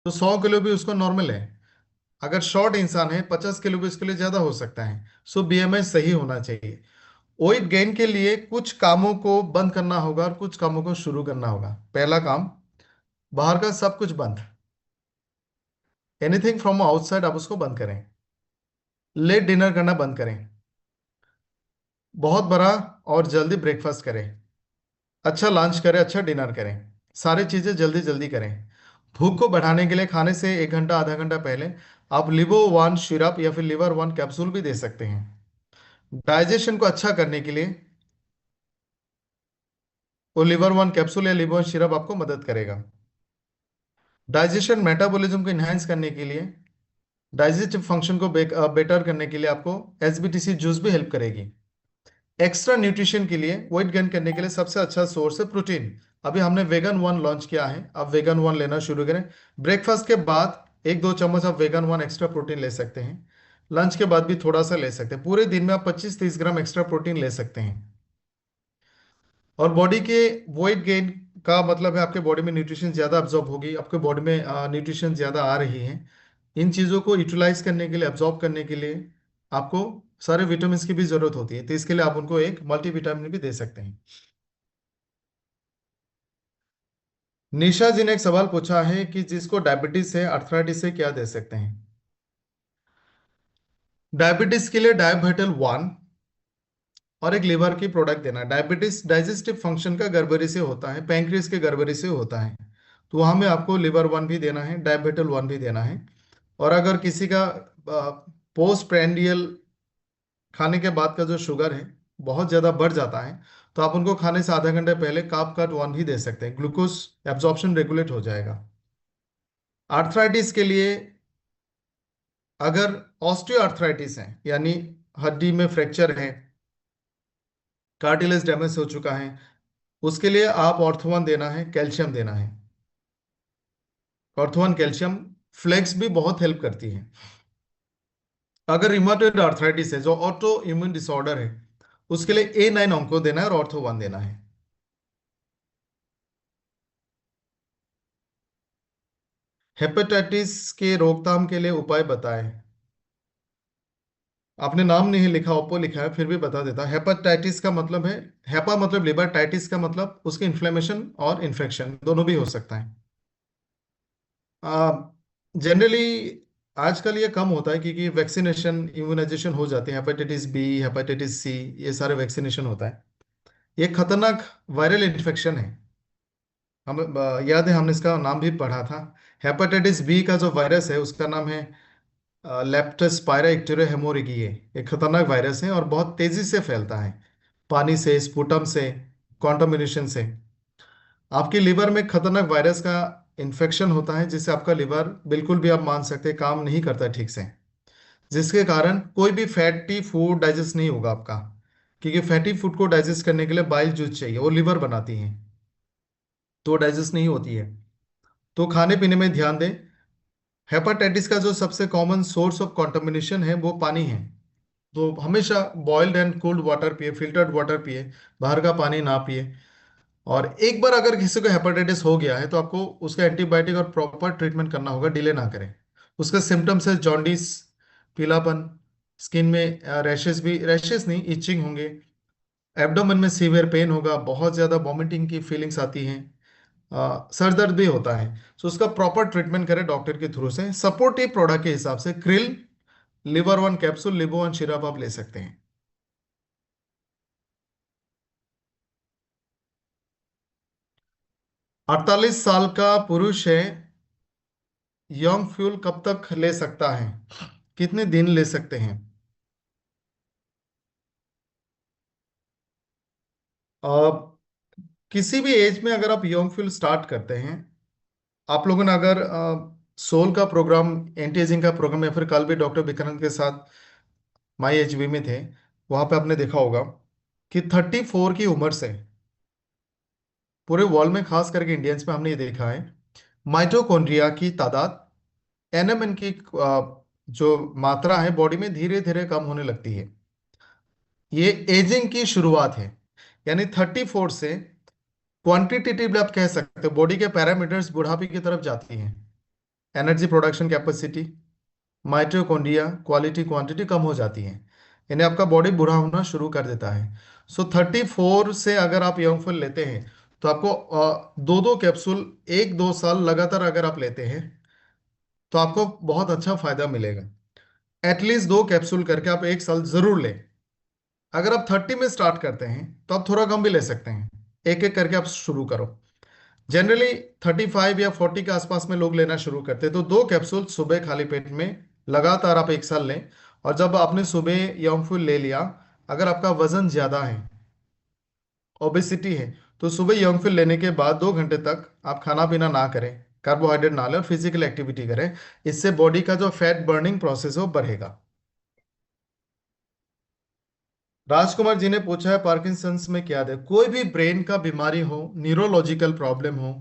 तो 100 किलो भी उसको नॉर्मल है। अगर शॉर्ट इंसान है 50 किलो भी उसके लिए ज्यादा हो सकता है। सो बीएमआई सही होना चाहिए। वेट गेन के लिए कुछ कामों को बंद करना होगा और कुछ कामों को शुरू करना होगा। पहला काम, बाहर का सब कुछ बंद। एनीथिंग फ्रॉम आउटसाइड आप उसको बंद करें। लेट डिनर करना बंद करें। बहुत बड़ा और जल्दी ब्रेकफास्ट करें। अच्छा लंच करें, अच्छा डिनर करें। सारी चीजें जल्दी जल्दी करें। भूख को बढ़ाने के लिए खाने से 1 घंटा आधा घंटा पहले आप लिवो वन सिरप या फिर लिवर वन कैप्सूल भी दे सकते हैं। डाइजेशन को अच्छा करने के लिए वो लिवर वन कैप्सूल या लिवर वन सिरप आपको मदद करेगा। डाइजेशन मेटाबॉलिज्म को इन्हांस करने के लिए, डाइजेस्टिव फंक्शन को बेटर करने के लिए आपको एसबीटीसी जूस भी हेल्प करेगी। एक्स्ट्रा न्यूट्रिशन के लिए, वेट गेन करने के लिए सबसे अच्छा सोर्स है प्रोटीन। अभी हमने वेगन वन लॉन्च किया है, आप वेगन वन लेना शुरू करें। ब्रेकफास्ट के बाद 1-2 चम्मच आप वेगन वन एक्स्ट्रा प्रोटीन ले सकते हैं। लंच के बाद भी थोड़ा सा ले सकते हैं। पूरे दिन में आप 25-30 ग्राम एक्स्ट्रा प्रोटीन ले सकते हैं। और बॉडी के वेट गेन का मतलब है आपके बॉडी में न्यूट्रिशन ज़्यादा अब्जॉर्ब होगी, आपके बॉडी में न्यूट्रिशन ज़्यादा आ रही है। इन चीज़ों को यूटिलाइज करने के लिए, अब्जॉर्ब करने के लिए आपको सारे विटामिन की भी ज़रूरत होती है। तो इसके लिए आप उनको एक मल्टीविटामिन भी दे सकते हैं। निशा जी ने एक सवाल पूछा है कि जिसको डायबिटीज है, अर्थराइटिस है, क्या दे सकते हैं। डायबिटीज के लिए डायबिटल वन और एक लिवर की प्रोडक्ट देना। डायबिटीज डाइजेस्टिव फंक्शन का गड़बड़ी से होता है, पैंक्रियास के गड़बड़ी से होता है। तो वहां में आपको लिवर वन भी देना है, डायबिटल वन भी देना है। और अगर किसी का पोस्ट प्रेंडियल खाने के बाद का जो शुगर है बहुत ज्यादा बढ़ जाता है, तो आप उनको खाने से आधा घंटे पहले कार्ब कट वन भी दे सकते हैं। ग्लूकोज एब्जॉर्प्शन रेगुलेट हो जाएगा। आर्थराइटिस के लिए, अगर ऑस्टियो आर्थराइटिस है यानी हड्डी में फ्रैक्चर है, कार्टिलेज डैमेज हो चुका है, उसके लिए आप ऑर्थोवन देना है, कैल्शियम देना है। ऑर्थोवन कैल्शियम फ्लेक्स भी बहुत हेल्प करती है। अगर रिमेटॉइड आर्थराइटिस है जो ऑटो इम्यून डिसऑर्डर है, उसके लिए A9 ऑंको देना है और ऑर्थोवन देना है। हेपेटाइटिस के रोकथाम के लिए उपाय बताएं। आपने नाम नहीं लिखा, ओप्पो लिखा है, फिर भी बता देता। हेपेटाइटिस का मतलब है, हेपा मतलब लिवर, टाइटिस का मतलब उसके इन्फ्लेमेशन और इन्फेक्शन दोनों भी हो सकता है। जनरली आजकल ये कम होता है क्योंकि वैक्सीनेशन इम्यूनाइजेशन हो जाते हैं। हेपेटाइटिस बी, हेपेटाइटिस सी, ये सारे वैक्सीनेशन होता है। ये खतरनाक वायरल इन्फेक्शन है। हम याद है हमने इसका नाम भी पढ़ा था। हेपेटाइटिस बी का जो वायरस है उसका नाम है लेप्टोस्पायरा हेमोरेगिए। एक खतरनाक वायरस है और बहुत तेजी से फैलता है, पानी से, स्पुटम से, कॉन्टामिनेशन से। आपके लिवर में खतरनाक वायरस का इन्फेक्शन होता है जिससे आपका लिवर बिल्कुल भी, आप मान सकते हैं, काम नहीं करता ठीक से। जिसके कारण कोई भी फैटी फूड डाइजेस्ट नहीं होगा आपका, क्योंकि फैटी फूड को डाइजेस्ट करने के लिए बाइल जूस चाहिए, वो लिवर बनाती है, तो डाइजेस्ट नहीं होती है। तो खाने पीने में ध्यान दें। हेपाटाइटिस का जो सबसे कॉमन सोर्स ऑफ कॉन्टामिनेशन है वो पानी है। तो हमेशा बॉइल्ड एंड कोल्ड वाटर पिए, फिल्टर्ड वाटर पिए, बाहर का पानी ना पिए। और एक बार अगर किसी को हेपेटाइटिस हो गया है तो आपको उसका एंटीबायोटिक और प्रॉपर ट्रीटमेंट करना होगा, डिले ना करें। उसके सिम्टम्स है जॉन्डिस, पीलापन, स्किन में रैशेस, भी रैशेस नहीं, इचिंग होंगे, एब्डोमेन में सीवियर पेन होगा, बहुत ज़्यादा वॉमिटिंग की फीलिंग्स आती हैं, सर दर्द भी होता है। सो उसका प्रॉपर ट्रीटमेंट करें डॉक्टर के थ्रू से। सपोर्टिव प्रोडक्ट के हिसाब से क्रिल, लिवर वन कैप्सूल, लिबो वन सिरप आप ले सकते हैं। 48 साल का पुरुष है, यंग फ्यूल कब तक ले सकता है, कितने दिन ले सकते हैं। अब किसी भी एज में अगर आप यंग फ्यूल स्टार्ट करते हैं, आप लोगों ने अगर सोल का प्रोग्राम, एंटी एजिंग का प्रोग्राम, या फिर कल भी डॉक्टर विक्रांत के साथ माई एच वी में थे, वहां पे आपने देखा होगा कि 34 की उम्र से पूरे वर्ल्ड में, खास करके इंडियंस में, हमने ये देखा है माइटोकॉन्ड्रिया की तादाद, एनएमएन की जो मात्रा है बॉडी में धीरे धीरे कम होने लगती है। ये एजिंग की शुरुआत है। यानी 34 से क्वांटिटेटिवली आप कह सकते हो बॉडी के पैरामीटर्स बुढ़ापे की तरफ जाती हैं। Energy production capacity, mitochondria quality quantity कम हो जाती है। यानी आपका बॉडी बुरा होना शुरू कर देता है। सो 34 से अगर आप यंगफुल लेते हैं तो आपको दो दो कैप्सूल 1-2 साल लगातार अगर आप लेते हैं तो आपको बहुत अच्छा फायदा मिलेगा। एटलीस्ट 2 कैप्सूल करके आप 1 साल जरूर लें। अगर आप 30 में स्टार्ट करते हैं तो आप थोड़ा कम भी ले सकते हैं। एक एक करके आप शुरू करो। जनरली 35 या 40 के आसपास में लोग लेना शुरू करते हैं, तो 2 कैप्सूल सुबह खाली पेट में लगातार आप 1 साल लें। और जब आपने सुबह यौनफुल ले लिया, अगर आपका वजन ज्यादा है, ओबेसिटी है, तो सुबह यौनफुल लेने के बाद 2 घंटे तक आप खाना पीना ना करें, कार्बोहाइड्रेट ना लें और फिजिकल एक्टिविटी करें। इससे बॉडी का जो फैट बर्निंग प्रोसेस है वो बढ़ेगा। राजकुमार जी ने पूछा है पार्किंसंस में क्या दे। कोई भी ब्रेन का बीमारी हो, न्यूरोलॉजिकल प्रॉब्लम हो,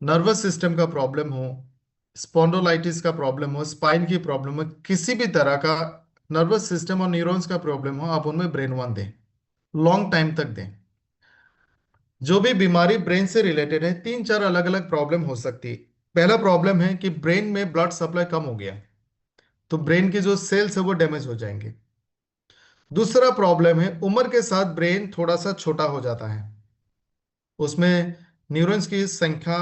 नर्वस सिस्टम का प्रॉब्लम हो, स्पॉन्डोलाइटिस का प्रॉब्लम हो, स्पाइन की प्रॉब्लम हो, किसी भी तरह का नर्वस सिस्टम और न्यूरॉन्स का प्रॉब्लम हो, आप उनमें ब्रेन वन दें, लॉन्ग टाइम तक दें। जो भी बीमारी ब्रेन से रिलेटेड है, 3-4 अलग अलग प्रॉब्लम हो सकती है। पहला प्रॉब्लम है कि ब्रेन में ब्लड सप्लाई कम हो गया, तो ब्रेन के जो सेल्स है वो डैमेज हो जाएंगे। दूसरा प्रॉब्लम है उम्र के साथ ब्रेन थोड़ा सा छोटा हो जाता है, उसमें न्यूरॉन्स की संख्या,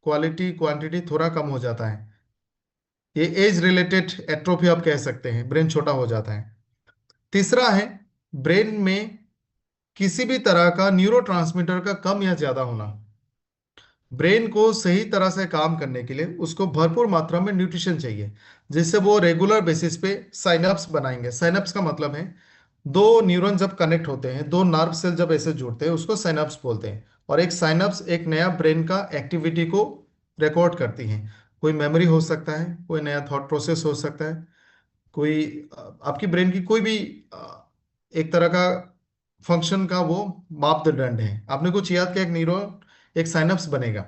क्वालिटी क्वांटिटी थोड़ा कम हो जाता है। ये एज रिलेटेड एट्रोफी आप कह सकते हैं, ब्रेन छोटा हो जाता है। तीसरा है ब्रेन में किसी भी तरह का न्यूरोट्रांसमीटर का कम या ज्यादा होना। ब्रेन को सही तरह से काम करने के लिए उसको भरपूर मात्रा में न्यूट्रिशन चाहिए, जिससे वो रेगुलर बेसिस पे साइनप्स बनाएंगे। साइनप्स का मतलब है दो न्यूरॉन जब कनेक्ट होते हैं, दो नर्व सेल जब ऐसे जुड़ते हैं, उसको साइनप्स बोलते हैं। और एक साइनप्स एक नया ब्रेन का एक्टिविटी को रिकॉर्ड करती हैं। कोई मेमोरी हो सकता है, कोई नया थॉट प्रोसेस हो सकता है, कोई आपकी ब्रेन की कोई भी एक तरह का फंक्शन का वो मापदंड है। आपने कुछ याद किया, एक न्यूरॉन एक साइनप्स बनेगा।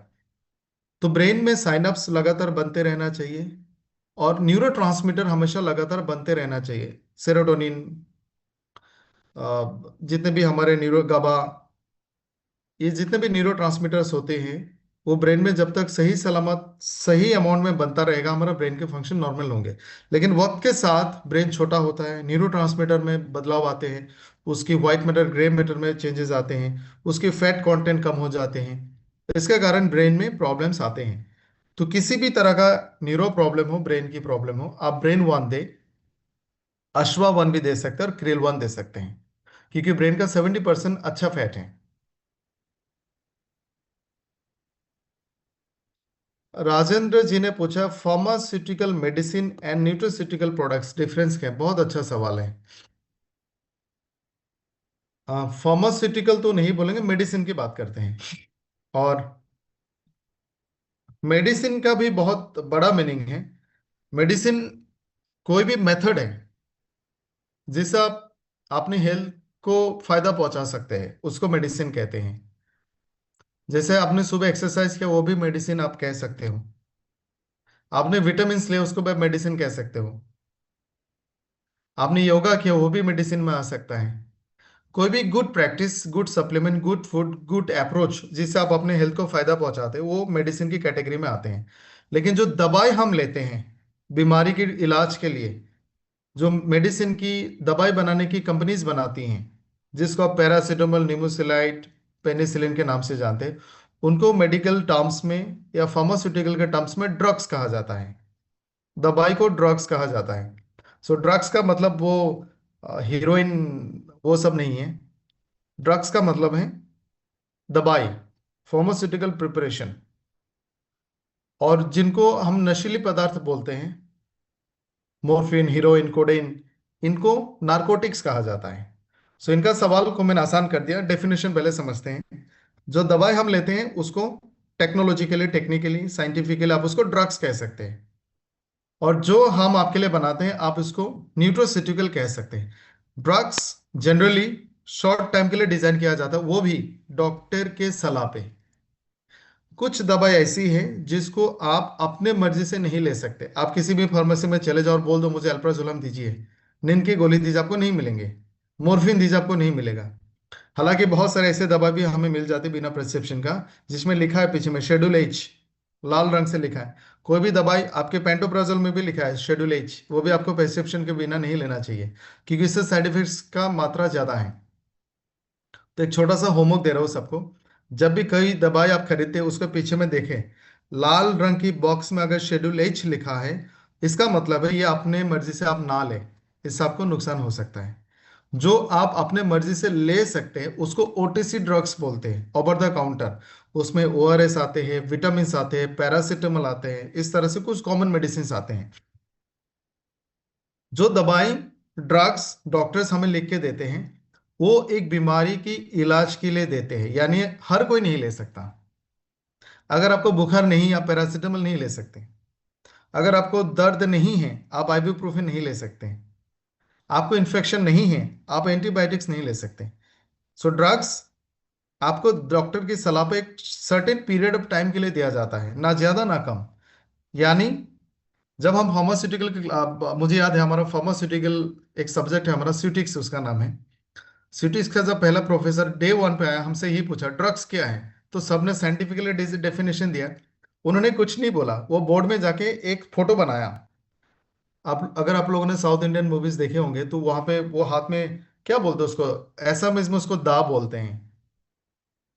तो ब्रेन में साइनप्स लगातार बनते रहना चाहिए और न्यूरोट्रांसमीटर हमेशा लगातार बनते रहना चाहिए। सेरोटोनिन, जितने भी हमारे न्यूरो गाबा, ये जितने भी न्यूरो ट्रांसमीटर्स होते हैं, वो ब्रेन में जब तक सही सलामत सही अमाउंट में बनता रहेगा, हमारा ब्रेन के फंक्शन नॉर्मल होंगे। लेकिन वक्त के साथ ब्रेन छोटा होता है, न्यूरो ट्रांसमीटर में बदलाव आते हैं, उसकी व्हाइट मैटर ग्रे मैटर में चेंजेस आते हैं, उसके फैट कंटेंट कम हो जाते हैं। इसके कारण ब्रेन में प्रॉब्लम्स आते हैं। तो किसी भी तरह का न्यूरो प्रॉब्लम हो, ब्रेन की प्रॉब्लम हो, आप ब्रेन वन दे, अश्वा वन भी दे सकते हैं और क्रिल वन दे सकते हैं, क्योंकि ब्रेन का 70% अच्छा फैट है। राजेंद्र जी ने पूछा pharmaceutical medicine and nutraceutical products difference क्या है। बहुत अच्छा सवाल है। फार्मास्यूटिकल तो नहीं बोलेंगे, मेडिसिन की बात करते हैं। और मेडिसिन का भी बहुत बड़ा मीनिंग है। मेडिसिन कोई भी मेथड है जिससे आप अपनी हेल्थ को फायदा पहुंचा सकते हैं, उसको मेडिसिन कहते हैं। जैसे आपने सुबह एक्सरसाइज किया, वो भी मेडिसिन आप कह सकते हो। आपने विटामिन लिया, उसको भी मेडिसिन कह सकते हो। आपने योगा किया, वो भी मेडिसिन में आ सकता है। कोई भी good practice, good supplement, good food, good approach जिससे आप अपने हेल्थ को फायदा पहुंचाते हैं, वो मेडिसिन की कैटेगरी में आते हैं। लेकिन जो दवाई हम लेते हैं बीमारी के इलाज के लिए, जो मेडिसिन की दवाई बनाने की कंपनीज बनाती हैं, जिसको आप पैरासीटामोल, निमोसिलाइट, पेनिसिलिन के नाम से जानते हैं, उनको मेडिकल टर्म्स में या फार्मास्यूटिकल के टर्म्स में ड्रग्स कहा जाता है। दवाई को ड्रग्स कहा जाता है। सो ड्रग्स का मतलब वो हीरोइन वो सब नहीं है। ड्रग्स का मतलब है दवाई, फार्मास्यूटिकल प्रिपरेशन। और जिनको हम नशीली पदार्थ बोलते हैं, मोर्फिन, हीरोइन, कोडेइन, इनको नारकोटिक्स कहा जाता है। सो इनका सवाल को मैंने आसान कर दिया, डेफिनेशन पहले समझते हैं। जो दवाई हम लेते हैं उसको टेक्नोलॉजिकली, टेक्निकली, साइंटिफिकली आप उसको ड्रग्स कह सकते हैं। और जो हम आपके लिए बनाते हैं आप इसको न्यूट्रोसिटिकल कह सकते हैं। ड्रग्स जनरली शॉर्ट टाइम के लिए डिजाइन किया जाता है, वो भी डॉक्टर के सलाह पे। कुछ दवाई ऐसी है जिसको आप अपने मर्जी से नहीं ले सकते। आप किसी भी फार्मेसी में चले जाओ और बोल दो मुझे अल्प्राजोलम दीजिए, नींद की गोली दीजिए, आपको नहीं मिलेंगे। मोर्फिन दीजिए, आपको नहीं मिलेगा। हालांकि बहुत सारे ऐसे दवा भी हमें मिल जाते बिना प्रिस्क्रिप्शन का, जिसमें लिखा है पीछे में शेड्यूल एच, लाल रंग से लिखा है, कोई भी दवाई आपके पेंटोप्राजोल में भी लिखा है शेड्यूल एच, वो भी आपको प्रिस्क्रिप्शन के बिना नहीं लेना चाहिए, क्योंकि इससे साइड इफेक्ट्स का मात्रा ज्यादा है। तो एक छोटा सा होमवर्क दे रहा हूँ सबको। जब भी कोई दवाई आप खरीदते हैं उसके पीछे में देखें, लाल रंग की बॉक्स में अगर शेड्यूल एच लिखा है, इसका मतलब है ये अपने मर्जी से आप ना लें, इससे आपको नुकसान हो सकता है। जो आप अपने मर्जी से ले सकते हैं उसको ओटीसी ड्रग्स बोलते हैं, ओवर द काउंटर। उसमें ओआरएस आते हैं, विटामिन आते हैं, पैरासिटामोल आते हैं, इस तरह से कुछ कॉमन मेडिसिन आते हैं। जो दवाई ड्रग्स डॉक्टर्स हमें लिख के देते हैं, वो एक बीमारी की इलाज के लिए देते हैं, यानी हर कोई नहीं ले सकता। अगर आपको बुखार नहीं, आप पैरासिटामोल नहीं ले सकते। अगर आपको दर्द नहीं है, आप आइबुप्रोफेन नहीं ले सकते। आपको इन्फेक्शन नहीं है, आप एंटीबायोटिक्स नहीं ले सकते। सो ड्रग्स आपको डॉक्टर की सलाह पे एक सर्टेन पीरियड ऑफ टाइम के लिए दिया जाता है, ना ज्यादा ना कम। यानी जब हम फार्मास्यूटिकल, मुझे याद है हमारा फार्मास्यूटिकल एक सब्जेक्ट है हमारा, स्यूटिक्स उसका नाम है। स्यूटिक्स का जब पहला प्रोफेसर डे वन पे आया, हमसे ही पूछा ड्रग्स क्या है, तो सबने साइंटिफिकली डेफिनेशन दिया। उन्होंने कुछ नहीं बोला, वो बोर्ड में जाके एक फोटो बनाया। आप अगर आप लोगों ने साउथ इंडियन मूवीज देखे होंगे तो वहां पे वो हाथ में क्या बोलते हैं उसको, ऐसा में उसको दा बोलते हैं।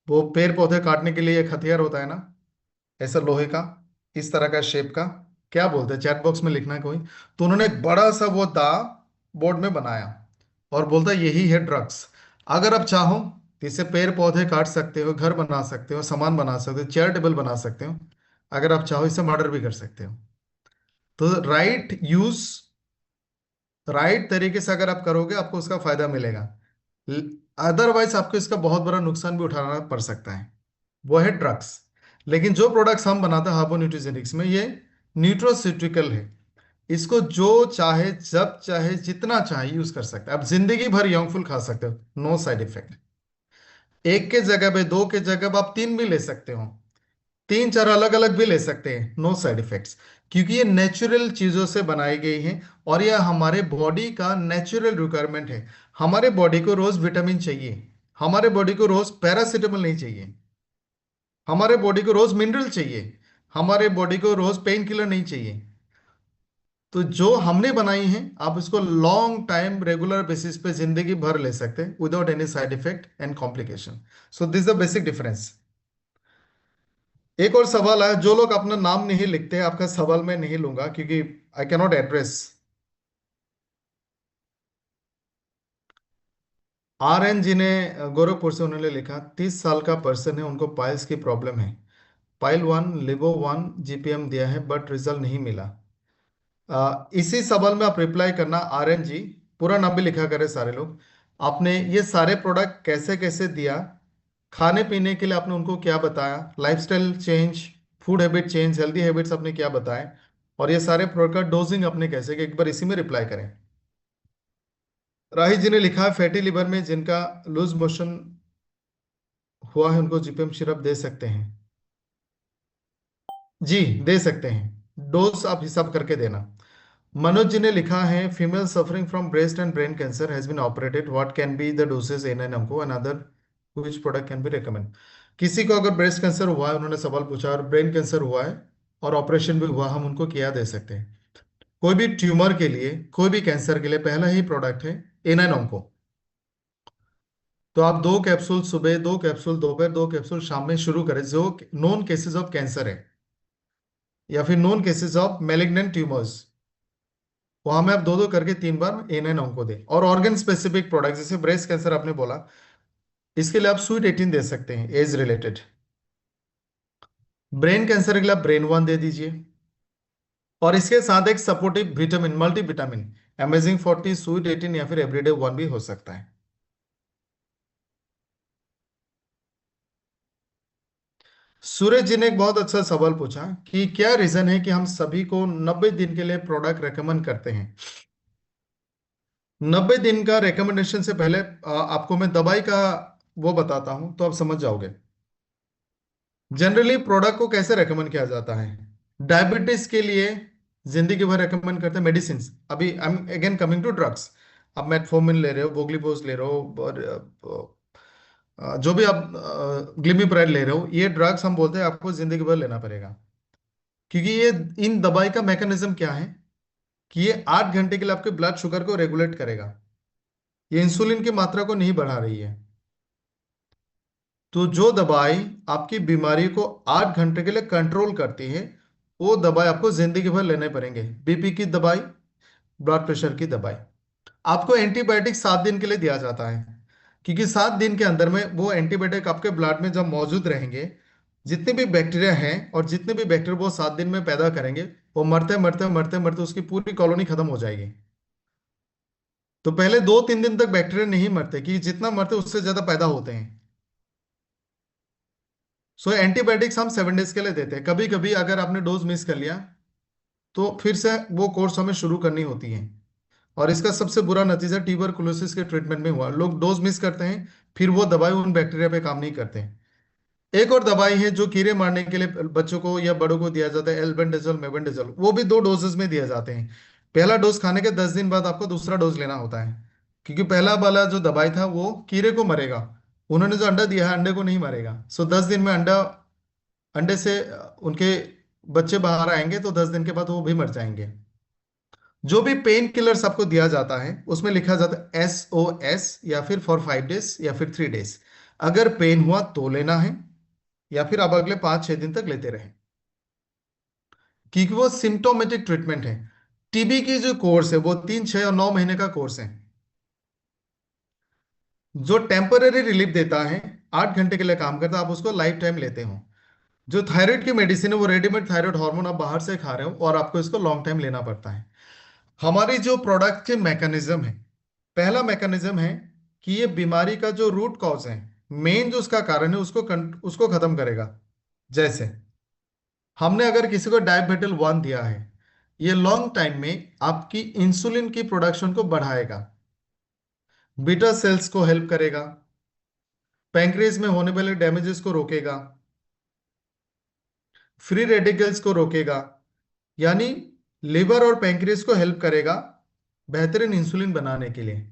वो पेड़ पौधे काटने के लिए एक हथियार होता है ना, ऐसा लोहे का, इस तरह का शेप का, क्या बोलते हैं, चैट बॉक्स में लिखना कोई। तो उन्होंने एक बड़ा सा वो दा बोर्ड में बनाया और बोलता यही है ड्रग्स। अगर आप चाहो तो इससे पेड़ पौधे काट सकते हो, घर बना सकते हो, सामान बना सकते हो, चेयर टेबल बना सकते हो। अगर आप चाहो इससे मर्डर भी कर सकते हो। तो राइट यूज, राइट तरीके से अगर आप करोगे आपको उसका फायदा मिलेगा। अदरवाइज आपको इसका बहुत बड़ा नुकसान भी उठाना पड़ सकता है। वो है ड्रग्स। लेकिन जो प्रोडक्ट्स हम बनाते हैं हार्बो न्यूट्रिजेनिक्स में, ये न्यूट्रोसिटिकल है। इसको जो चाहे जब चाहे जितना चाहे यूज कर सकते हैं। आप जिंदगी भर यंगफुल खा सकते हो, नो साइड इफेक्ट। एक के जगह पे, दो के जगह पे आप तीन भी ले सकते हो, तीन चार अलग अलग भी ले सकते हैं, नो साइड इफेक्ट्स। क्योंकि ये नेचुरल चीजों से बनाई गई है और यह हमारे बॉडी का नेचुरल रिक्वायरमेंट है। हमारे बॉडी को रोज विटामिन चाहिए, हमारे बॉडी को रोज पैरासिटामोल नहीं चाहिए, हमारे बॉडी को रोज मिनरल चाहिए, हमारे बॉडी को रोज पेन किलर नहीं चाहिए। तो जो हमने बनाई है आप इसको लॉन्ग टाइम रेगुलर बेसिस पे जिंदगी भर ले सकते हैं without any side effect and complication. So this the basic difference. एक और सवाल है, जो लोग अपना नाम नहीं लिखते, आपका सवाल मैं नहीं लूंगा क्योंकि I cannot address. R N G ने गोरखपुर से उन्होंने लिखा, 30 साल का पर्सन है, उनको पाइल्स की प्रॉब्लम है। पाइल वन, लिबो वन, जीपीएम दिया है बट रिजल्ट नहीं मिला। इसी सवाल में आप रिप्लाई करना, आर एन जी, पूरा नाम भी लिखा करें सारे लोग। आपने ये सारे प्रोडक्ट कैसे कैसे दिया, खाने पीने के लिए आपने उनको क्या बताया, lifestyle change, food habit change, healthy habits आपने क्या बताए, और ये सारे प्रोडक्ट डोजिंग आपने कैसे कि एक बार इसी में रिप्लाई करें। राही जी ने लिखा है, फैटी लिवर में जिनका लूज मोशन हुआ है उनको जीपीएम सिरप दे सकते हैं। जी, दे सकते हैं, डोज आप हिसाब करके देना। मनोज जी ने लिखा है, female suffering from breast and brain cancer has been operated, what can be the dosage in an हमको and other which product can be recommend. किसी को अगर ब्रेस्ट कैंसर हुआ है, उन्होंने सवाल पूछा, और ब्रेन कैंसर हुआ है और ऑपरेशन भी हुआ, हम उनको क्या दे सकते हैं। कोई भी ट्यूमर के लिए, कोई भी कैंसर के लिए पहला ही प्रोडक्ट है एनएन ओंको। तो आप 2 कैप्सूल सुबह, 2 कैप्सूल दोपहर, 2 कैप्सूल शाम में शुरू करें, जो नॉन केसेस ऑफ कैंसर है या फिर non cases of malignant tumours, वहां में आप दो दो करके 3 बार एनएन ओंको दें। और ऑर्गन स्पेसिफिक प्रोडक्ट, जैसे ब्रेस्ट कैंसर आपने बोला, इसके लिए आप स्वीट 18 दे सकते हैं एज रिलेटेड। ब्रेन कैंसर के लिए आप ब्रेन वन दे दीजिए, और इसके साथ एक supportive vitamin, multi vitamin, amazing 40, sweet 18 या फिर एवरीडे वन भी हो सकता है। सूरज जी ने एक बहुत अच्छा सवाल पूछा कि क्या रीजन है कि हम सभी को 90 दिन के लिए प्रोडक्ट रेकमेंड करते हैं। 90 दिन का रिकमेंडेशन से पहले आपको मैं दवाई का वो बताता हूं तो आप समझ जाओगे। जनरली प्रोडक्ट को कैसे रेकमेंड किया जाता है, डायबिटीज के लिए जिंदगी भर रेकमेंड करते हैं मेडिसिन। अभी I am again coming to drugs. आप मेटफॉर्मिन ले रहे हो, वोग्लिपोज ले रहे हो, और जो भी आप ग्लिमिप्राइड ले रहे हो, ये ड्रग्स हम बोलते हैं आपको जिंदगी भर लेना पड़ेगा। क्योंकि ये इन दवाई का मैकेनिज्म क्या है कि ये 8 घंटे के लिए आपके ब्लड शुगर को रेगुलेट करेगा। ये इंसुलिन की मात्रा को नहीं बढ़ा रही है। तो जो दवाई आपकी बीमारी को 8 घंटे के लिए कंट्रोल करती है, वो दवाई आपको जिंदगी भर लेने पड़ेंगे। बीपी की दवाई, ब्लड प्रेशर की दवाई। आपको एंटीबायोटिक 7 दिन के लिए दिया जाता है, क्योंकि 7 दिन के अंदर में वो एंटीबायोटिक आपके ब्लड में जब मौजूद रहेंगे, जितने भी बैक्टीरिया हैं और जितने भी बैक्टीरिया वो 7 दिन में पैदा करेंगे, वो मरते मरते मरते मरते उसकी पूरी कॉलोनी खत्म हो जाएगी। तो पहले 2-3 दिन तक बैक्टीरिया नहीं मरते, कि जितना मरते उससे ज्यादा पैदा होते हैं। सो एंटीबायोटिक्स हम 7 डेज के लिए देते हैं। कभी कभी अगर आपने डोज मिस कर लिया, तो फिर से वो कोर्स हमें शुरू करनी होती है। और इसका सबसे बुरा नतीजा ट्यूबरकुलोसिस के ट्रीटमेंट में हुआ। लोग डोज मिस करते हैं, फिर वो दवाई उन बैक्टीरिया पे काम नहीं करते। एक और दवाई है जो कीड़े मारने के लिए बच्चों को या बड़ों को दिया जाता है, एल्बेंडाजोल मेबेंडाजोल। वो भी 2 डोजेस में दिए जाते हैं। पहला डोज खाने के 10 दिन बाद आपको दूसरा डोज लेना होता है, क्योंकि पहला वाला जो दवाई था वो कीड़े को मरेगा। उन्होंने जो अंडा दिया है, अंडे को नहीं मारेगा। सो 10 दिन में अंडा, अंडे से उनके बच्चे बाहर आएंगे, तो 10 दिन के बाद वो भी मर जाएंगे। जो भी पेन किलर्स आपको दिया जाता है, उसमें लिखा जाता है SOS, या फिर फॉर 5 डेज या फिर 3 डेज। अगर पेन हुआ तो लेना है, या फिर आप अगले 5-6 दिन तक लेते रहें, क्योंकि वो सिम्टोमेटिक ट्रीटमेंट है। टीबी की जो कोर्स है वो 3, 6 और 9 महीने का कोर्स है। जो टेम्पररी रिलीफ देता है, 8 घंटे के लिए काम करता है, आप उसको लाइफ टाइम लेते हो। जो थायराइड की मेडिसिन है वो रेडीमेड थायराइड हार्मोन आप बाहर से खा रहे हो, और आपको इसको लॉन्ग टाइम लेना पड़ता है। हमारी जो प्रोडक्ट के मैकेनिज्म है, पहला मैकेनिज्म है कि ये बीमारी का जो रूट कॉज है, मेन जो उसका कारण है, उसको खत्म करेगा। जैसे हमने अगर किसी को डायबिटल 1 दिया है, ये लॉन्ग टाइम में आपकी इंसुलिन की प्रोडक्शन को बढ़ाएगा, बीटा सेल्स को हेल्प करेगा, पैंक्रियाज में होने वाले डैमेजेस को रोकेगा, फ्री रेडिकल्स को रोकेगा, यानी लिवर और पैंक्रियाज को हेल्प करेगा बेहतरीन इंसुलिन बनाने के लिए।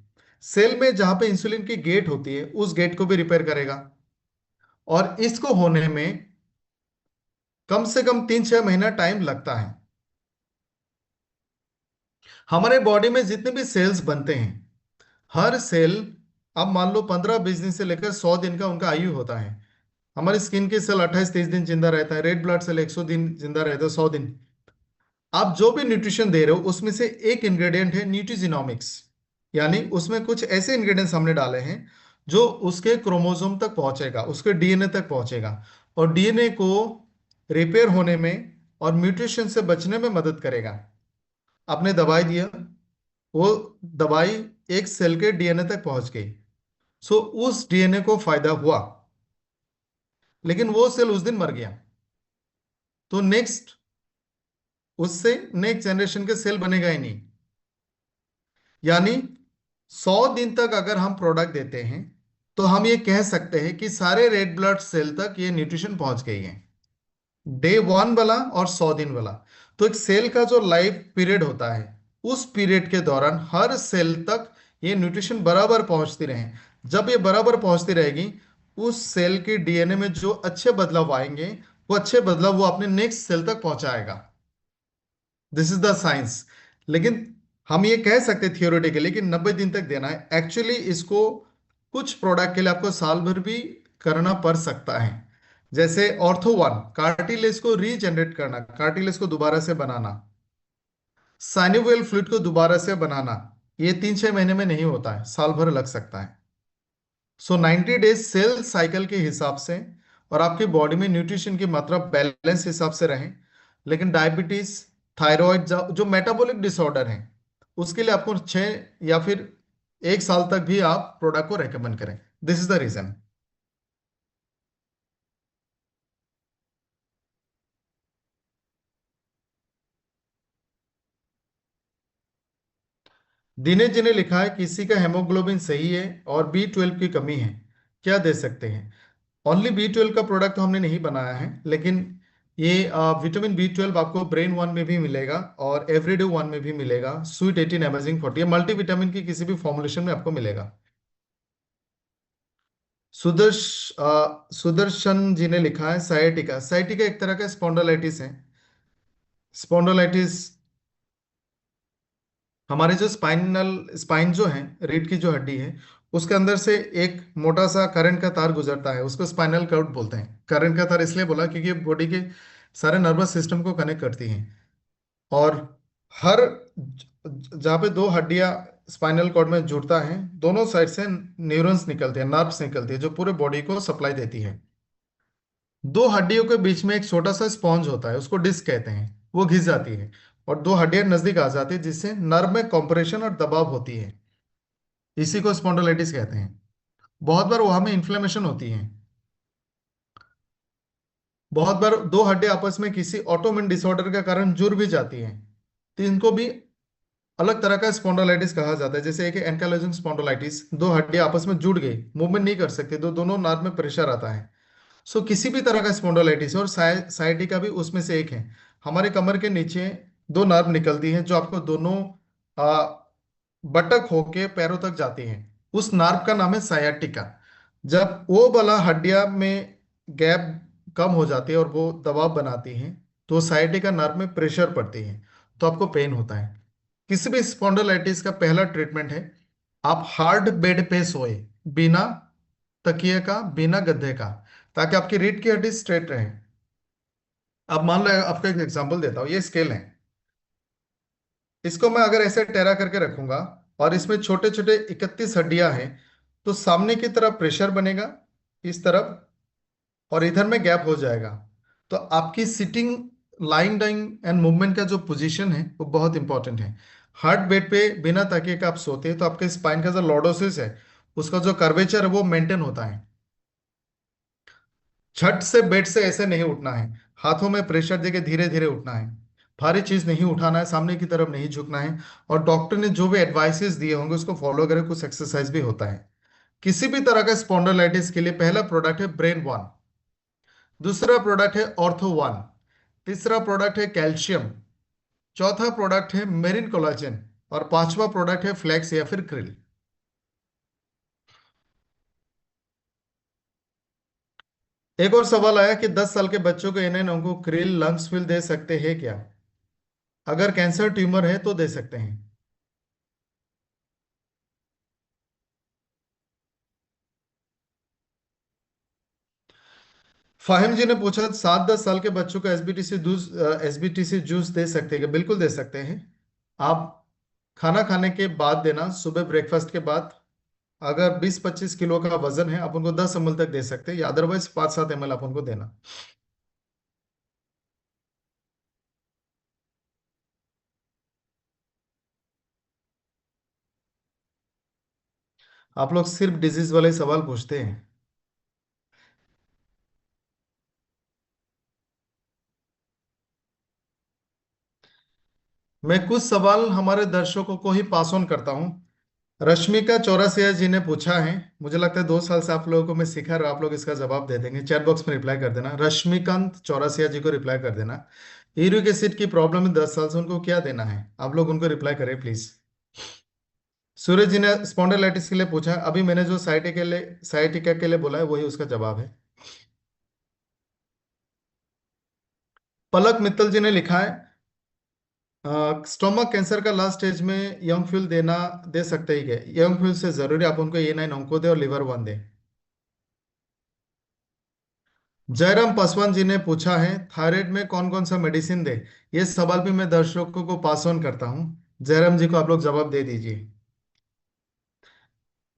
सेल में जहां पे इंसुलिन की गेट होती है, उस गेट को भी रिपेयर करेगा। और इसको होने में कम से कम 3-6 महीना टाइम लगता है। हमारे बॉडी में जितने भी सेल्स बनते हैं, हर सेल, अब मान लो 15-20 दिन से लेकर 100 दिन का उनका आयु होता है। हमारी स्किन के सेल 28-30 दिन जिंदा रहता है, रेड ब्लड सेल 100 दिन जिंदा रहता है, 100 दिन। आप जो भी न्यूट्रिशन दे रहे हो, उसमें से एक इंग्रेडिएंट है न्यूट्रिजिनोमिक्स, यानी उसमें कुछ ऐसे इंग्रेडिएंट्स हमने डाले हैं जो उसके क्रोमोसोम तक पहुंचेगा, उसके डीएनए तक पहुंचेगा, और डीएनए को रिपेयर होने में और म्यूटेशन से बचने में मदद करेगा। आपने दवाई दिया, वो दवाई एक सेल के डीएनए तक पहुंच गई, सो उस डीएनए को फायदा हुआ, लेकिन वो सेल उस दिन मर गया। तो नेक्स्ट, उससे नेक्स्ट जनरेशन के सेल बनेगा ही नहीं। यानी 100 दिन तक अगर हम प्रोडक्ट देते हैं, तो हम ये कह सकते हैं कि सारे रेड ब्लड सेल तक ये न्यूट्रिशन पहुंच गई है, डे 1 वाला और 100 दिन वाला। तो एक सेल का जो लाइफ पीरियड होता है, उस पीरियड के दौरान हर सेल तक ये न्यूट्रिशन बराबर पहुंचती रहे। जब ये बराबर पहुंचती रहेगी, उस सेल के डीएनए में जो अच्छे बदलाव आएंगे, वो अच्छे बदलाव वो अपने नेक्स्ट सेल तक पहुंचाएगा। This is the science. लेकिन हम ये कह सकते थियोरेटिकली कि 90 दिन तक देना है। एक्चुअली इसको कुछ प्रोडक्ट के लिए आपको साल भर भी करना पड़ सकता है। जैसे ऑर्थो 1, कार्टिलेज को रीजनरेट करना, कार्टिलेज को दोबारा से बनाना, साइनोवियल फ्लूइड को दोबारा से बनाना, ये 3-6 महीने में नहीं होता है, साल भर लग सकता है। सो 90 डेज सेल साइकिल के हिसाब से, और आपकी बॉडी में न्यूट्रिशन की मात्रा बैलेंस हिसाब से रहे। लेकिन डायबिटीज, थायराइड, जो मेटाबॉलिक डिसऑर्डर है, उसके लिए आपको 6 या फिर 1 साल तक भी आप प्रोडक्ट को रेकमेंड करें। This is the reason. दिने जिने लिखा है किसी का हेमोग्लोबिन सही है और B12 की कमी है, क्या दे सकते हैं? ओनली B12 का प्रोडक्ट तो हमने नहीं बनाया है, लेकिन ये विटामिन B12 आपको ब्रेन 1 में भी मिलेगा और एवरीडे 1 में भी मिलेगा, स्वीट 18, अमेजिंग 40, ये मल्टीविटामिन की किसी भी फॉर्मुलेशन में आपको मिलेगा। सुदर्शन जी ने लिखा है साइटिका। साइटिका एक तरह का स्पॉन्डिलाइटिस है। स्पॉन्डोलाइटिस हमारे जो स्पाइन जो है, रीढ़ की जो हड्डी है, उसके अंदर से एक मोटा सा करंट का तार गुजरता है, उसको स्पाइनल कर्व बोलते हैं। करंट का तार इसलिए बोला क्योंकि ये बॉडी के सारे नर्वस सिस्टम को कनेक्ट करती हैं। और हर जहाँ पे दो हड्डियां स्पाइनल कॉर्ड में जुड़ता है, दोनों साइड से न्यूरॉन्स निकलते हैं, नर्व्स निकलती है, जो पूरे बॉडी को सप्लाई देती है। दो हड्डियों के बीच में एक छोटा सा स्पॉन्ज होता है, उसको डिस्क कहते हैं, वो घिस जाती है और दो हड्डियां नजदीक आ जाती है, जिससे नर्व में कॉम्प्रेशन और दबाव होती है। इसी को स्पॉन्डिलोलिटिस कहते हैं। बहुत बार वहां में इन्फ्लेमेशन होती है। बहुत बार दो हड्डियां आपस में किसी ऑटोमिन डिसऑर्डर के कारण जुड़ भी जाती हैं, तो इनको भी अलग तरह का स्पॉन्डिलाइटिस कहा जाता है। जैसे एक एंकाइलोजिंग स्पॉन्डिलाइटिस, दो हड्डियां आपस में जुड़ गई, मूवमेंट नहीं कर सकती, तो दोनों नार्व में प्रेशर आता है। सो किसी भी तरह का स्पॉन्डिलाइटिस है, और साइटिका भी उसमें से एक है। हमारे कमर के नीचे दो नर्व निकलती हैं, जो आपको दोनों बटक होके पैरों तक जाती हैं। उस नार्व का नाम है सायाटिका। जब वो वाला हड्डियां में गैप कम हो जाती है और वो दबाव बनाती हैं, तो सायाटिका नर्व में प्रेशर पड़ती है, तो आपको पेन होता है। किसी भी स्पॉन्डिलाइटिस का पहला ट्रीटमेंट है, आप हार्ड बेड पे सोए, बिना तकिए का, बिना गद्दे का, ताकि आपकी रीढ़ की हड्डी स्ट्रेट रहे। अब मान लो, आपको एक एग्जांपल देता हूँ, ये स्केल है। इसको मैं अगर ऐसे टेरा करके रखूंगा और इसमें छोटे छोटे 31 हड्डियां हैं, तो सामने की तरफ प्रेशर बनेगा, इस तरफ, और इधर में गैप हो जाएगा। तो आपकी sitting, lying dying and movement का जो पोजीशन है वो बहुत इंपॉर्टेंट है। हार्ड बेड पे बिना तकिए का आप सोते हैं, तो आपके स्पाइन का जो लॉर्डोसिस है, उसका जो कर्वेचर है वो मेंटेन होता है। झट से बेड से ऐसे नहीं उठना है, हाथों में प्रेशर देके धीरे धीरे उठना है। भारी चीज नहीं उठाना है, सामने की तरफ नहीं झुकना है। और डॉक्टर ने जो भी एडवाइसेस दिए होंगे उसको फॉलो करें, कुछ एक्सरसाइज भी होता है। किसी भी तरह का स्पॉन्डिलाइटिस के लिए पहला प्रोडक्ट है ब्रेन वन, दूसरा प्रोडक्ट है ऑर्थो वन, तीसरा प्रोडक्ट है कैल्शियम, चौथा प्रोडक्ट है मेरिन कोलाजन, और पांचवा प्रोडक्ट है फ्लेक्स या फिर क्रिल। एक और सवाल आया कि 10 साल के बच्चों को एनएन को क्रिल लंग्स फिल दे सकते हैं क्या? अगर कैंसर ट्यूमर है तो दे सकते हैं। फाहिम जी ने पूछा, 7-10 साल के बच्चों को एसबीटीसी जूस दे सकते हैं क्या? बिल्कुल दे सकते हैं। आप खाना खाने के बाद देना, सुबह ब्रेकफास्ट के बाद। अगर 20-25 किलो का वजन है, आप उनको 10 ml तक दे सकते हैं, या अदरवाइज 5-7 ml आप उनको देना। आप लोग सिर्फ डिजीज वाले सवाल पूछते हैं। मैं कुछ सवाल हमारे दर्शकों को ही पास ऑन करता हूँ। रश्मिका चौरसिया जी ने पूछा है, मुझे लगता है 2 साल से आप लोगों को मैं सिखा रहा हूं, आप लोग इसका जवाब दे देंगे। चैट बॉक्स में रिप्लाई कर देना, रश्मिकांत चौरसिया जी को रिप्लाई कर देना। यूरिक एसिड की प्रॉब्लम है 10 साल से, उनको क्या देना है? आप लोग उनको रिप्लाई करें प्लीज। सूरज जी ने स्पॉन्डिलाइटिस के लिए पूछा, अभी मैंने जो साइटिका के लिए बोला है वही उसका जवाब है। पलक मित्तल जी ने लिखा है, स्टोमक कैंसर का लास्ट स्टेज में यंग फ्यूल देना, दे सकते ही क्या? यंग फ्यूल से जरूरी आप उनको ए9 onco दे और लिवर वन दे। जयराम पासवान जी ने पूछा है, थायराइड में कौन कौन सा मेडिसिन दे? ये सवाल भी मैं दर्शकों को पास ऑन करता हूँ। जयराम जी को आप लोग जवाब दे दीजिए।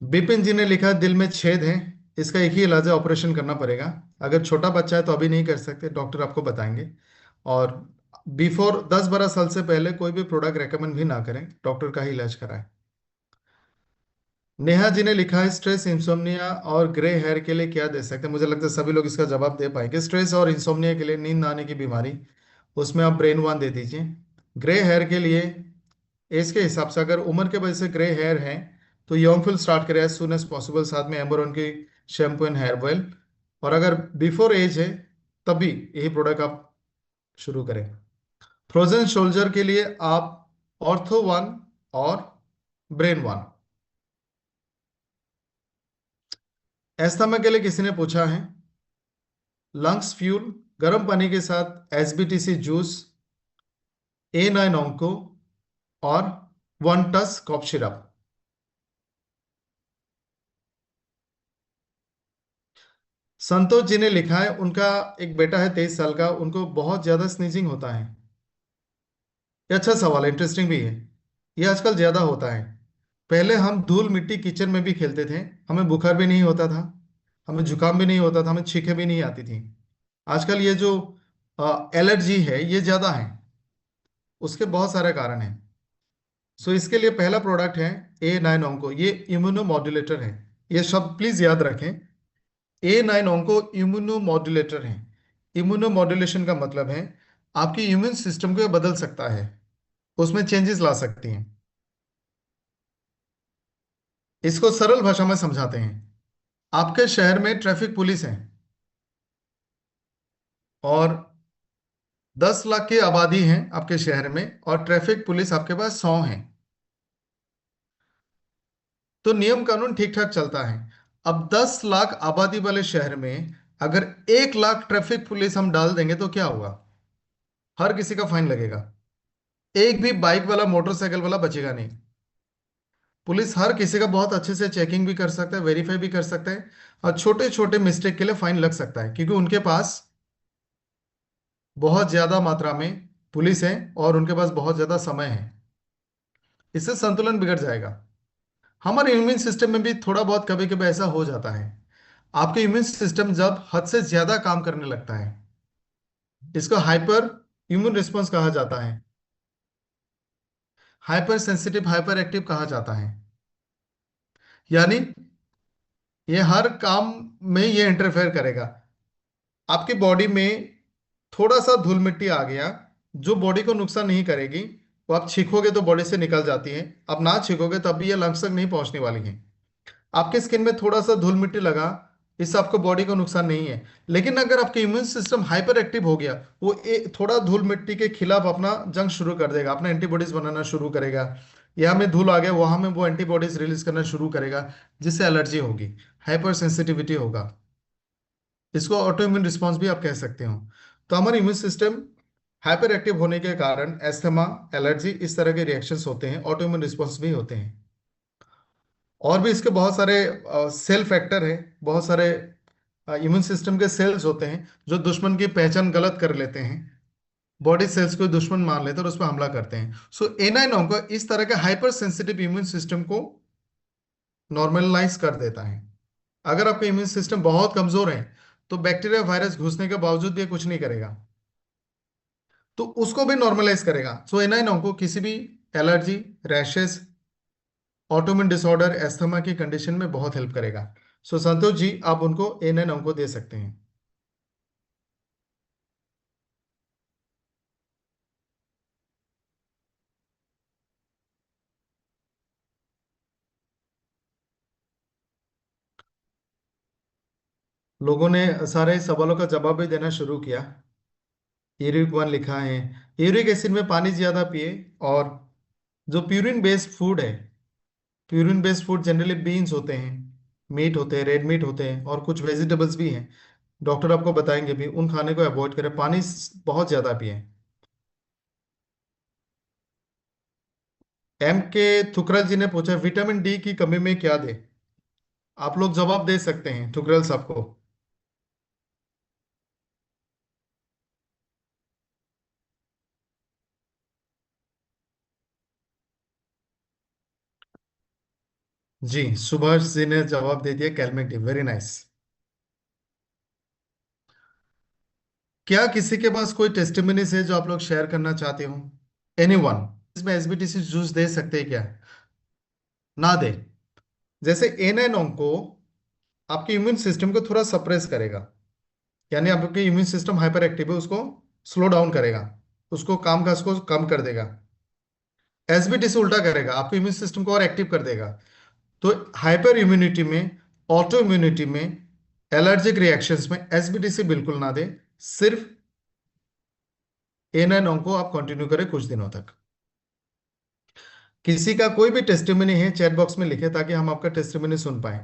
बिपिन जी ने लिखा, दिल में छेद है, इसका एक ही इलाज है, ऑपरेशन करना पड़ेगा। अगर छोटा बच्चा है तो अभी नहीं कर सकते, डॉक्टर आपको बताएंगे। और बिफोर 10-12 साल से पहले कोई भी प्रोडक्ट रेकमेंड भी ना करें, डॉक्टर का ही इलाज कराएं। नेहा जी ने लिखा है, स्ट्रेस, इंसोम्निया और ग्रे हेयर के लिए क्या दे सकते हैं? मुझे लगता है सभी लोग इसका जवाब दे पाएंगे। स्ट्रेस और इंसोम्निया के लिए, नींद ना आने की बीमारी, उसमें आप ब्रेन वन दे दीजिए। ग्रे हेयर के लिए एज के हिसाब से, अगर उम्र के वजह से ग्रे हेयर है, तो यंगफुल स्टार्ट करें एज सुन एज पॉसिबल, साथ में एम्बरॉन की शैम्पू एंड हेयर ऑयल। और अगर बिफोर एज है, तभी यही प्रोडक्ट आप शुरू करें। फ्रोजन शोल्जर के लिए आप ऑर्थो वन और ब्रेन वन। एस्थमा के लिए किसी ने पूछा है, लंग्स फ्यूल, गर्म पानी के साथ एसबीटीसी जूस, A9 onco और 1 टस कॉफ सिरप। संतोष जी ने लिखा है, उनका एक बेटा है 23 साल का, उनको बहुत ज्यादा स्नीजिंग होता है। ये अच्छा सवाल है, इंटरेस्टिंग भी है। ये आजकल ज्यादा होता है। पहले हम धूल मिट्टी किचन में भी खेलते थे, हमें बुखार भी नहीं होता था, हमें जुकाम भी नहीं होता था, हमें छींकें भी नहीं आती थी। आजकल ये जो एलर्जी है ये ज्यादा है। उसके बहुत सारे कारण हैं। सो इसके लिए पहला प्रोडक्ट है A9 ओंको। ये इम्यूनोमॉड्यूलेटर है। ये शब्द प्लीज याद रखें। A9 ओंको इम्यूनोमॉड्यूलेटर है। इम्यूनोमॉड्यूलेशन का मतलब है आपकी इम्यून सिस्टम को ये बदल सकता है, उसमें चेंजेस ला सकती हैं। इसको सरल भाषा में समझाते हैं। आपके शहर में ट्रैफिक पुलिस है और 10 लाख की आबादी है आपके शहर में, और ट्रैफिक पुलिस आपके पास 100 है। तो नियम कानून ठीक ठाक चलता है। अब 10 लाख आबादी वाले शहर में अगर 1 लाख ट्रैफिक पुलिस हम डाल देंगे तो क्या होगा? हर किसी का फाइन लगेगा। एक भी बाइक वाला मोटरसाइकिल वाला बचेगा नहीं। पुलिस हर किसी का बहुत अच्छे से चेकिंग भी कर सकता है, वेरीफाई भी कर सकता है, और छोटे छोटे मिस्टेक के लिए फाइन लग सकता है, क्योंकि उनके पास बहुत ज्यादा मात्रा में पुलिस है और उनके पास बहुत ज्यादा समय है। इससे संतुलन बिगड़ जाएगा। हमारे इम्यून सिस्टम में भी थोड़ा बहुत कभी कभी ऐसा हो जाता है। आपके इम्यून सिस्टम जब हद से ज्यादा काम करने लगता है, इसको हाइपर इम्यून रिस्पॉन्स कहा जाता है, हाइपर सेंसिटिव हाइपर एक्टिव कहा जाता है। यानी ये हर काम में ये इंटरफेयर करेगा। आपकी बॉडी में थोड़ा सा धूल मिट्टी आ गया जो बॉडी को नुकसान नहीं करेगी, वो आप छींकोगे तो बॉडी से निकल जाती है, आप ना छींकोगे तब भी ये लंग्स तक नहीं पहुंचने वाली है। आपके स्किन में थोड़ा सा धूल मिट्टी लगा, इससे आपको बॉडी को नुकसान नहीं है। लेकिन अगर आपका इम्यून सिस्टम हाइपर एक्टिव हो गया, वो थोड़ा धूल मिट्टी के खिलाफ अपना जंग शुरू कर देगा, अपना एंटीबॉडीज बनाना शुरू करेगा। यहाँ में धूल आ गया, वहां में वो एंटीबॉडीज रिलीज करना शुरू करेगा, जिससे एलर्जी होगी, हाइपर सेंसिटिविटी होगा। इसको ऑटो इम्यून रिस्पॉन्स भी आप कह सकते हो। तो हमारा इम्यून सिस्टम हाइपर एक्टिव होने के कारण एस्थमा, एलर्जी, इस तरह के रिएक्शंस होते हैं, ऑटो इम्यून रिस्पॉन्स भी होते हैं। और भी इसके बहुत सारे सेल फैक्टर हैं, बहुत सारे इम्यून सिस्टम के सेल्स होते हैं जो दुश्मन की पहचान गलत कर लेते हैं, बॉडी सेल्स को दुश्मन मान लेते हैं और उस पर हमला करते हैं। सो A9 ओंको इस तरह के हाइपर सेंसिटिव इम्यून सिस्टम को नॉर्मलाइज कर देता है। अगर आपका इम्यून सिस्टम बहुत कमजोर है तो बैक्टीरिया वायरस घुसने के बावजूद भी ये कुछ नहीं करेगा, तो उसको भी नॉर्मलाइज करेगा। सो A9 ओंको किसी भी allergy, rashes, autoimmune disorder, asthma की कंडीशन में बहुत हेल्प करेगा। सो संतोष जी, आप उनको A9 ओंको दे सकते हैं। लोगों ने सारे सवालों का जवाब भी देना शुरू किया। यूरिक 1 लिखा है। यूरिक एसिड में पानी ज्यादा पिए। और जो प्यूरिन बेस्ड फूड है, purine based food generally beans होते हैं, मीट होते हैं, रेड मीट होते हैं, और कुछ वेजिटेबल्स भी हैं, डॉक्टर आपको बताएंगे भी, उन खाने को अवॉइड करें, पानी बहुत ज्यादा पिए। एम के थुकरल जी ने पूछा विटामिन डी की कमी में क्या दे। आप लोग जवाब दे सकते हैं थुकरल साहब को। जी, सुभाष जी ने जवाब दे दिया, कैलमेक डी, वेरी नाइस। क्या किसी के पास कोई टेस्टिमनीज है जो आप लोग शेयर करना चाहते हो? एनीवन? इसमें एसबीटीसी जूस दे सकते हैं क्या? ना दे। जैसे A9 को आपके इम्यून सिस्टम को थोड़ा सप्रेस करेगा, यानी आपके इम्यून सिस्टम हाइपर एक्टिव है, उसको स्लो डाउन करेगा, उसको काम काज को कम कर देगा। एसबीटीसी उल्टा करेगा, आपके इम्यून सिस्टम को और एक्टिव कर देगा। तो हाइपर इम्यूनिटी में, ऑटो इम्यूनिटी में, एलर्जिक रिएक्शंस में एसबीटीसी बिल्कुल ना दे। सिर्फ A9 को आप कंटिन्यू करें कुछ दिनों तक। किसी का कोई भी टेस्टिमनी है, चैट बॉक्स में लिखे ताकि हम आपका टेस्टिमनी सुन पाए।